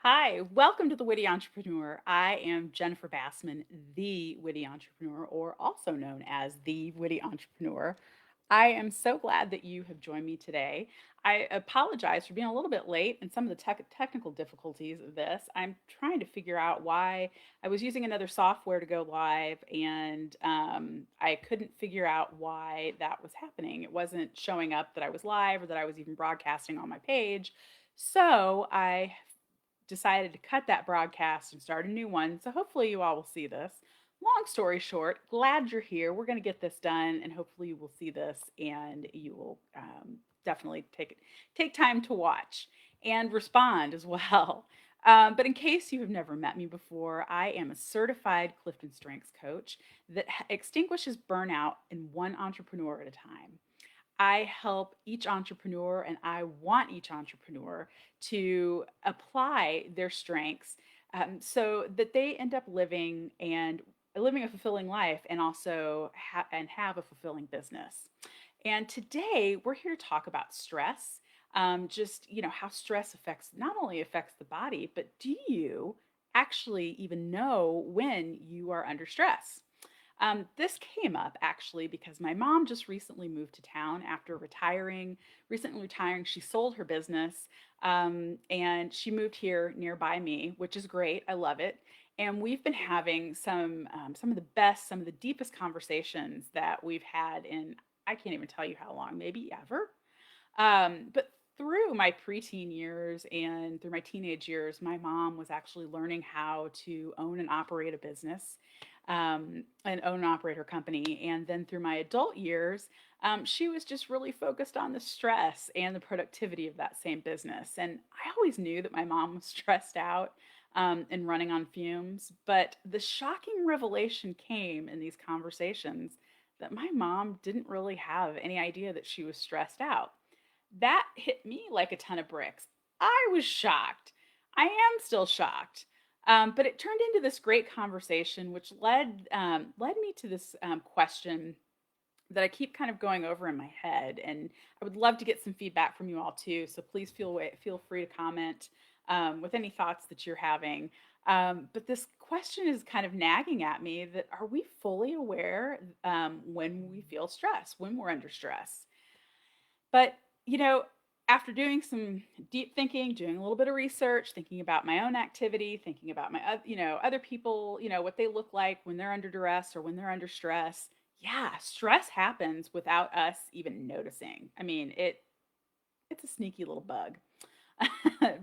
Hi, welcome to the Witty Entrepreneur. I am Jennifer Bassman, the Witty Entrepreneur, or also known as the Witty Entrepreneur. I am so glad that you have joined me today. I apologize for being a little bit late and some of the technical difficulties of this. I'm trying to figure out why I was using another software to go live and I couldn't figure out why that was happening. It wasn't showing up that I was live or that I was even broadcasting on my page. So I decided to cut that broadcast and start a new one. So hopefully you all will see this. Long story short, glad you're here. We're going to get this done, and hopefully you will see this, and you will definitely take time to watch and respond as well. But in case you have never met me before, I am a certified CliftonStrengths coach that extinguishes burnout in one entrepreneur at a time. I help each entrepreneur and I want each entrepreneur to apply their strengths so that they end up living a fulfilling life and also have a fulfilling business. And today we're here to talk about stress. Just how stress affects not only affects the body, but do you actually even know when you are under stress? This came up actually because my mom just recently moved to town after recently retiring. She sold her business and she moved here nearby me, which is great. I love it. And we've been having some of the best, some of the deepest conversations that we've had in, I can't even tell you how long, maybe ever. But through my preteen years and through my teenage years, my mom was actually learning how to own and operate a business and own and operate her company. And then through my adult years, she was just really focused on the stress and the productivity of that same business. And I always knew that my mom was stressed out and running on fumes. But the shocking revelation came in these conversations that my mom didn't really have any idea that she was stressed out. That hit me like a ton of bricks. I was shocked. I am still shocked. But it turned into this great conversation, which led me to this question that I keep kind of going over in my head, and I would love to get some feedback from you all too. So please feel free to comment with any thoughts that you're having. But this question is kind of nagging at me: that are we fully aware when we feel stress, when we're under stress? But, you know, after doing some deep thinking, doing a little bit of research, thinking about my own activity, thinking about other people, what they look like when they're under duress or when they're under stress. Yeah, stress happens without us even noticing. I mean, it's a sneaky little bug.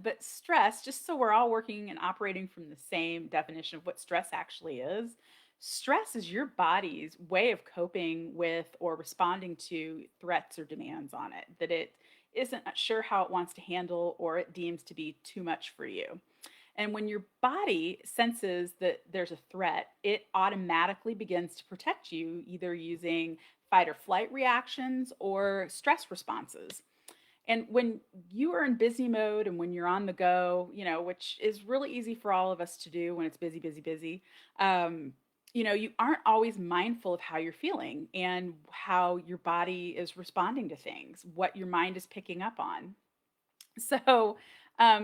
But stress, just so we're all working and operating from the same definition of what stress actually is, stress is your body's way of coping with or responding to threats or demands on it that it isn't sure how it wants to handle or it deems to be too much for you. And when your body senses that there's a threat, it automatically begins to protect you, either using fight or flight reactions or stress responses. And when you are in busy mode and when you're on the go, which is really easy for all of us to do when it's busy, busy, busy, you aren't always mindful of how you're feeling and how your body is responding to things, what your mind is picking up on. So,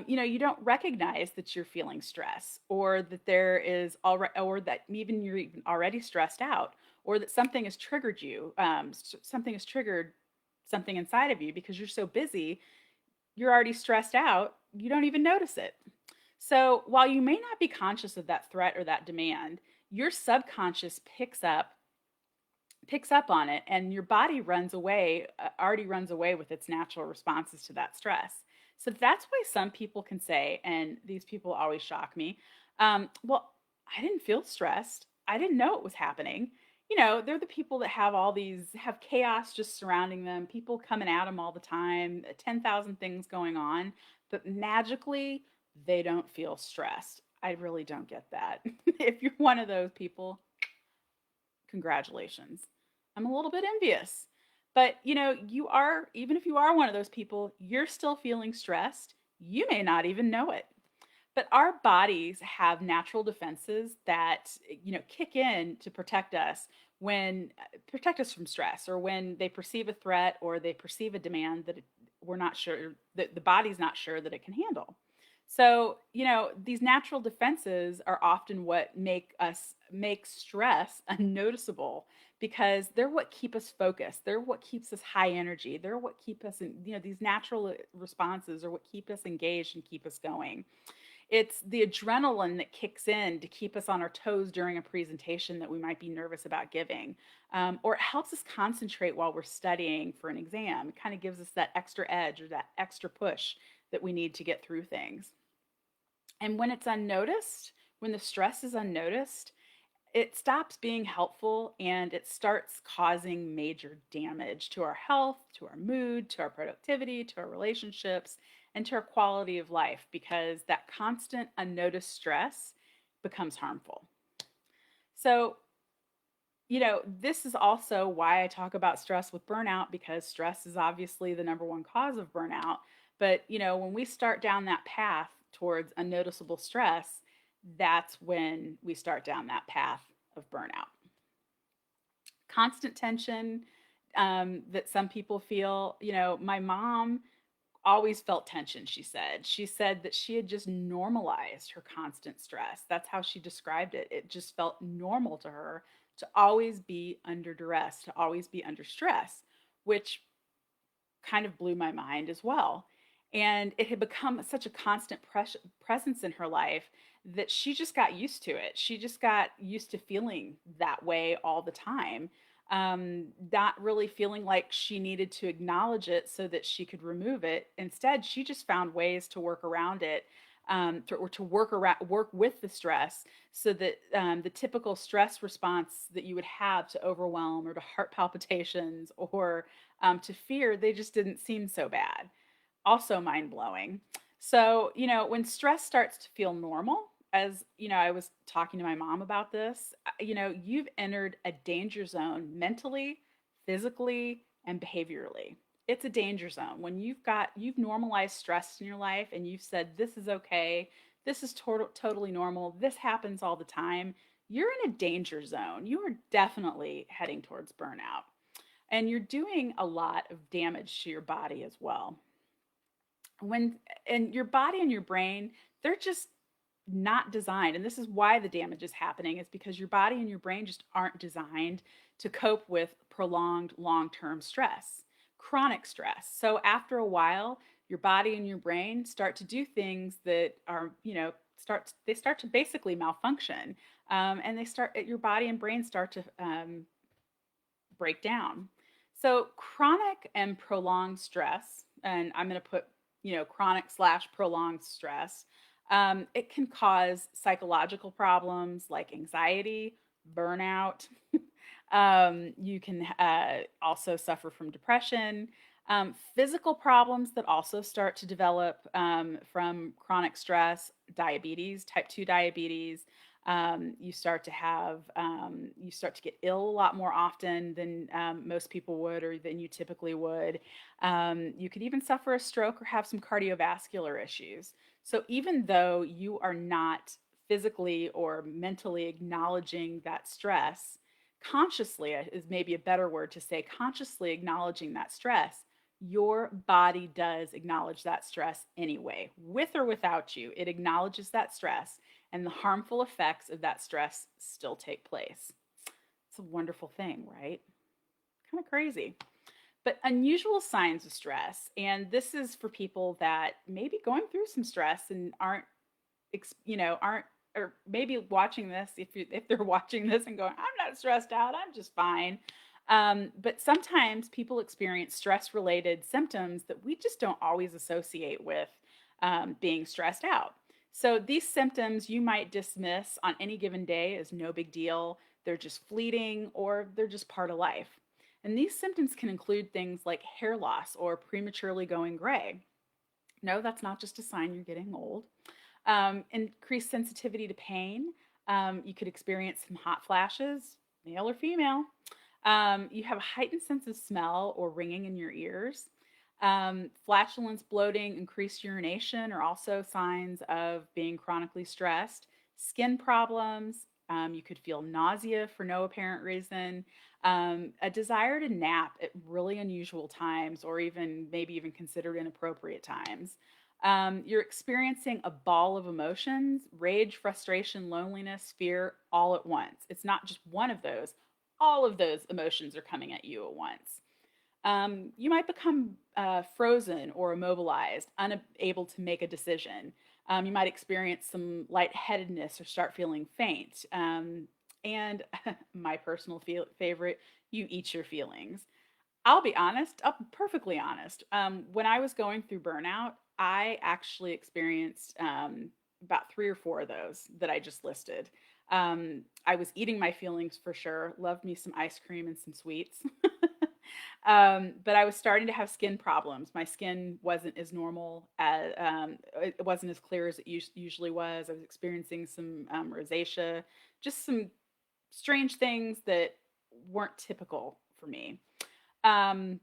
you don't recognize that you're feeling stress or that there is already, or that even you're even already stressed out, or that something has triggered you. Something has triggered something inside of you because you're so busy, you're already stressed out, you don't even notice it. So, while you may not be conscious of that threat or that demand, your subconscious picks up on it and your body already runs away with its natural responses to that stress. So that's why some people can say, and these people always shock me, well, I didn't feel stressed, I didn't know it was happening. They're the people that have chaos just surrounding them, people coming at them all the time, 10,000 things going on, but magically they don't feel stressed. I really don't get that. If you're one of those people, congratulations. I'm a little bit envious. But, even if you are one of those people, you're still feeling stressed. You may not even know it. But our bodies have natural defenses that, kick in to protect us from stress or when they perceive a threat or they perceive a demand that we're not sure that the body's not sure that it can handle. So, these natural defenses are often what make stress unnoticeable because they're what keep us focused. They're what keeps us high energy. They're what keep us in, these natural responses are what keep us engaged and keep us going. It's the adrenaline that kicks in to keep us on our toes during a presentation that we might be nervous about giving. Or it helps us concentrate while we're studying for an exam. It kind of gives us that extra edge or that extra push that we need to get through things. And when it's unnoticed, when the stress is unnoticed, it stops being helpful and it starts causing major damage to our health, to our mood, to our productivity, to our relationships, and to our quality of life because that constant unnoticed stress becomes harmful. So, this is also why I talk about stress with burnout because stress is obviously the number one cause of burnout. But, when we start down that path towards unnoticeable stress, that's when we start down that path of burnout. Constant tension that some people feel, my mom always felt tension, she said. She said that she had just normalized her constant stress. That's how she described it. It just felt normal to her to always be under duress, to always be under stress, which kind of blew my mind as well. And it had become such a constant presence in her life that she just got used to it. She just got used to feeling that way all the time, not really feeling like she needed to acknowledge it so that she could remove it. Instead, she just found ways to work around it, or to work with the stress, so that the typical stress response that you would have to overwhelm or to heart palpitations or to fear, they just didn't seem so bad. Also mind blowing. So, when stress starts to feel normal, as I was talking to my mom about this, you've entered a danger zone mentally, physically, and behaviorally. It's a danger zone when you've normalized stress in your life and you've said this is okay, this is totally normal, this happens all the time. You're in a danger zone. You are definitely heading towards burnout. And you're doing a lot of damage to your body as well. When and your body and your brain, they're just not designed, and this is why the damage is happening, is because your body and your brain just aren't designed to cope with prolonged long-term stress, chronic stress. So after a while, your body and your brain start to do things that are, they start to basically malfunction, and your body and brain start to break down. So chronic and prolonged stress, and I'm going to put, chronic slash prolonged stress, it can cause psychological problems like anxiety, burnout. You can also suffer from depression, physical problems that also start to develop from chronic stress, diabetes, type 2 diabetes. You start to get ill a lot more often than most people would or than you typically would. You could even suffer a stroke or have some cardiovascular issues. So even though you are not physically or mentally acknowledging that stress, consciously is maybe a better word to say, consciously acknowledging that stress, your body does acknowledge that stress anyway, with or without you. It acknowledges that stress, and the harmful effects of that stress still take place. It's a wonderful thing, right? Kind of crazy. But unusual signs of stress, and this is for people that may be going through some stress and aren't, or maybe watching this, if they're watching this and going, I'm not stressed out, I'm just fine. But sometimes people experience stress related symptoms that we just don't always associate with being stressed out. So these symptoms you might dismiss on any given day as no big deal. They're just fleeting or they're just part of life. And these symptoms can include things like hair loss or prematurely going gray. No, that's not just a sign you're getting old. Increased sensitivity to pain. You could experience some hot flashes, male or female. You have a heightened sense of smell or ringing in your ears. Flatulence, bloating, increased urination are also signs of being chronically stressed. Skin problems. You could feel nausea for no apparent reason. A desire to nap at really unusual times or even maybe even considered inappropriate times. You're experiencing a ball of emotions: rage, frustration, loneliness, fear, all at once. It's not just one of those, all of those emotions are coming at you at once. You might become frozen or immobilized, unable to make a decision. You might experience some lightheadedness or start feeling faint. And my personal favorite, you eat your feelings. I'll be honest, I'll be perfectly honest. When I was going through burnout, I actually experienced about three or four of those that I just listed. I was eating my feelings for sure, loved me some ice cream and some sweets. But I was starting to have skin problems. My skin wasn't as normal as it wasn't as clear as it usually was. I was experiencing some rosacea, just some strange things that weren't typical for me. Um,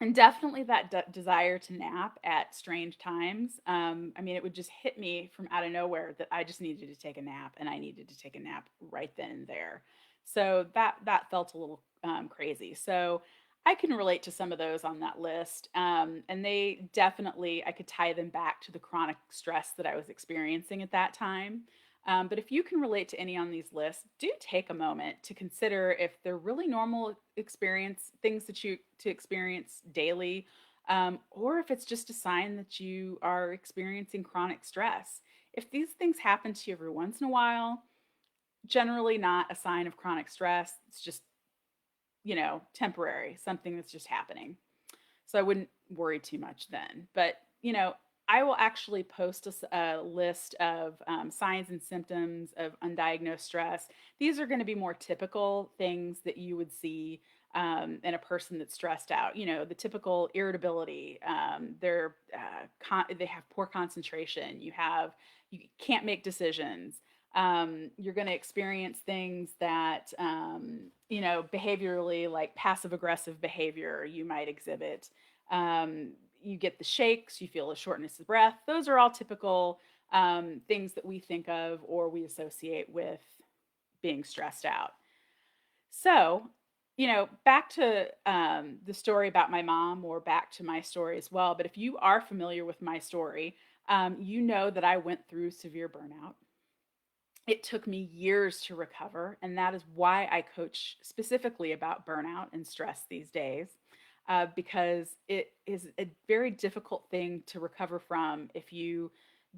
and definitely that desire to nap at strange times. I mean, it would just hit me from out of nowhere that I just needed to take a nap, and I needed to take a nap right then and there. So that felt a little crazy. So I can relate to some of those on that list, and they definitely, I could tie them back to the chronic stress that I was experiencing at that time. But if you can relate to any on these lists, do take a moment to consider if they're really normal experience things that you to experience daily, or if it's just a sign that you are experiencing chronic stress. If these things happen to you every once in a while, generally not a sign of chronic stress. It's just, temporary, something that's just happening. So I wouldn't worry too much then. But, I will actually post a list of signs and symptoms of undiagnosed stress. These are going to be more typical things that you would see in a person that's stressed out. The typical irritability. They have poor concentration. You can't make decisions. You're going to experience things that behaviorally, like passive aggressive behavior, you might exhibit. You get the shakes, you feel a shortness of breath. Those are all typical things that we think of or we associate with being stressed out. So, back to the story about my mom, or back to my story as well. But if you are familiar with my story, you know that I went through severe burnout. It took me years to recover, and that is why I coach specifically about burnout and stress these days, because it is a very difficult thing to recover from if you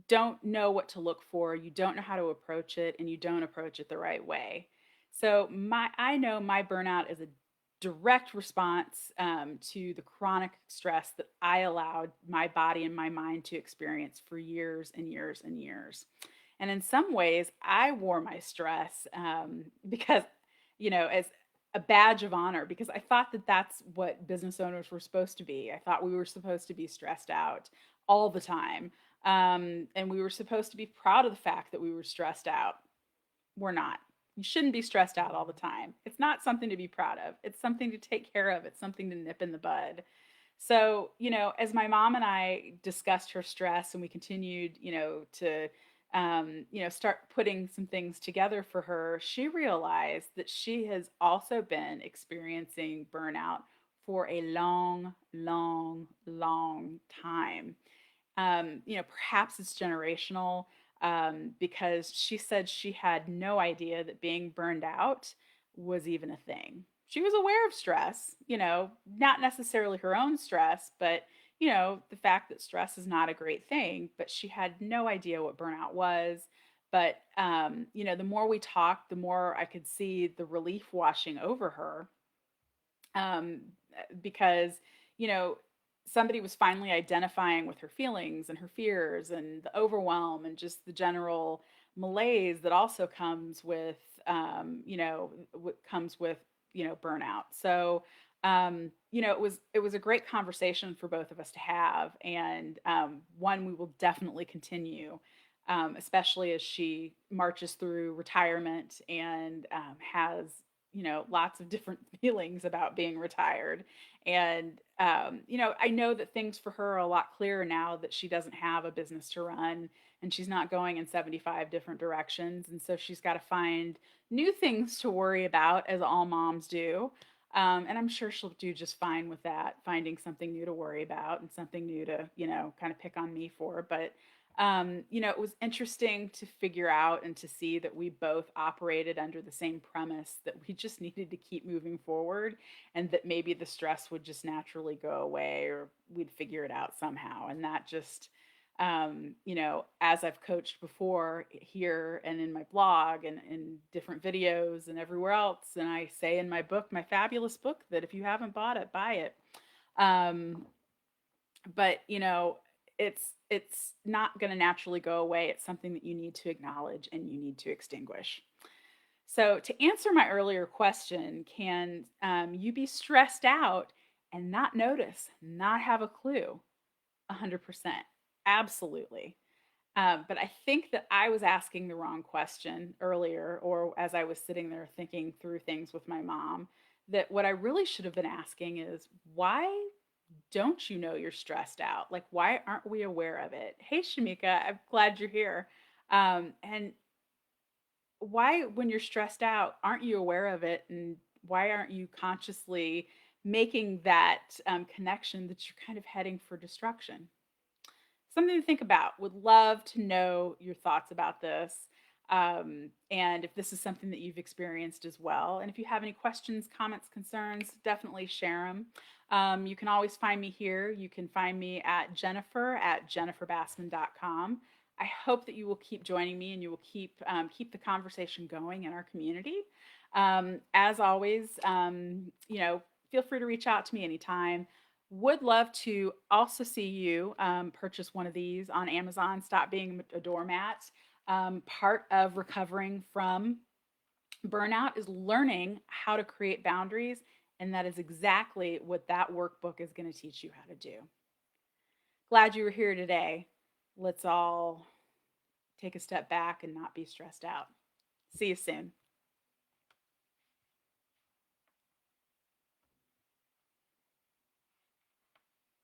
don't know what to look for, you don't know how to approach it, and you don't approach it the right way. So I know my burnout is a direct response to the chronic stress that I allowed my body and my mind to experience for years and years and years. And in some ways, I wore my stress because, as a badge of honor, because I thought that that's what business owners were supposed to be. I thought we were supposed to be stressed out all the time. And we were supposed to be proud of the fact that we were stressed out. We're not. You shouldn't be stressed out all the time. It's not something to be proud of. It's something to take care of. It's something to nip in the bud. So, as my mom and I discussed her stress and we continued, to, start putting some things together for her, she realized that she has also been experiencing burnout for a long, long, long time. Perhaps it's generational, because she said she had no idea that being burned out was even a thing. She was aware of stress, not necessarily her own stress, but the fact that stress is not a great thing, but she had no idea what burnout was. But the more we talked, the more I could see the relief washing over her, um, because you know somebody was finally identifying with her feelings and her fears and the overwhelm and just the general malaise that also comes with what comes with burnout. So it was a great conversation for both of us to have, and one we will definitely continue, especially as she marches through retirement and has lots of different feelings about being retired. And I know that things for her are a lot clearer now that she doesn't have a business to run, and she's not going in 75 different directions, and so she's got to find new things to worry about, as all moms do. And I'm sure she'll do just fine with that, finding something new to worry about and something new to, kind of pick on me for. But, it was interesting to figure out and to see that we both operated under the same premise that we just needed to keep moving forward and that maybe the stress would just naturally go away or we'd figure it out somehow. And that just, as I've coached before here and in my blog and in different videos and everywhere else, and I say in my book, my fabulous book, that if you haven't bought it, buy it. Um, but it's not going to naturally go away. It's something that you need to acknowledge and you need to extinguish. So, to answer my earlier question, can you be stressed out and not notice, not have a clue? 100%. Absolutely. But I think that I was asking the wrong question earlier, or as I was sitting there thinking through things with my mom, that what I really should have been asking is, why don't you know you're stressed out? Like, why aren't we aware of it? Hey, Shamika, I'm glad you're here. And why, when you're stressed out, aren't you aware of it? And why aren't you consciously making that connection that you're kind of heading for destruction? Something to think about. Would love to know your thoughts about this. And if this is something that you've experienced as well. And if you have any questions, comments, concerns, definitely share them. You can always find me here. You can find me at jennifer@jenniferbassman.com. I hope that you will keep joining me and you will keep the conversation going in our community. As always, feel free to reach out to me anytime. Would love to also see you purchase one of these on Amazon. Stop Being a Doormat. Part of recovering from burnout is learning how to create boundaries. And that is exactly what that workbook is going to teach you how to do. Glad you were here today. Let's all take a step back and not be stressed out. See you soon.